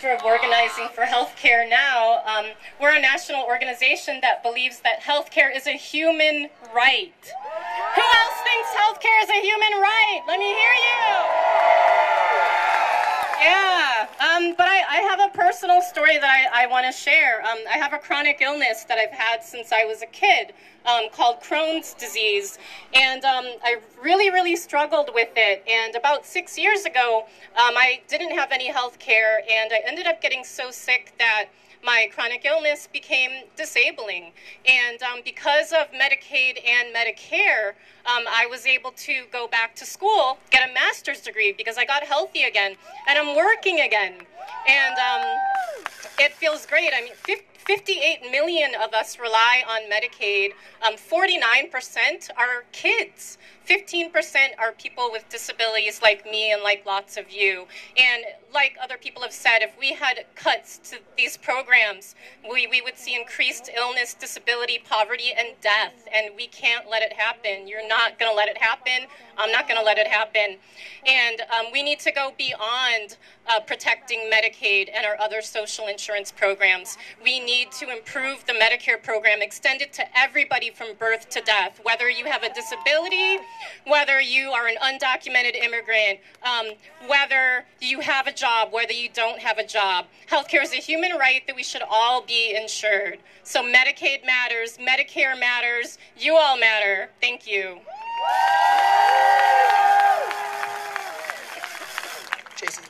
Director of Organizing for Healthcare Now. We're a national organization that believes that healthcare is a human right. Who else thinks healthcare is a human right? Let me hear you. Yeah, but I have a personal story that I want to share. I have a chronic illness that I've had since I was a kid called Crohn's disease, and I really struggled with it. And about 6 years ago, I didn't have any health care, and I ended up getting so sick that my chronic illness became disabling. And because of Medicaid and Medicare, I was able to go back to school, get a master's degree because I got healthy again, and I'm working again. And it feels great. I mean, 58 million of us rely on Medicaid. 49% are kids. 15% are people with disabilities like me and like lots of you. And like other people have said, if we had cuts to these programs, we would see increased illness, disability, poverty, and death. And we can't let it happen. You're not going to let it happen. I'm not going to let it happen. And we need to go beyond protecting Medicaid and our other social insurance programs. We need to improve the Medicare program, extend it to everybody from birth to death, whether you have a disability, whether you are an undocumented immigrant, whether you have a job, whether you don't have a job. Healthcare is a human right that we should all be insured. So Medicaid matters, Medicare matters, you all matter. Thank you. Jason.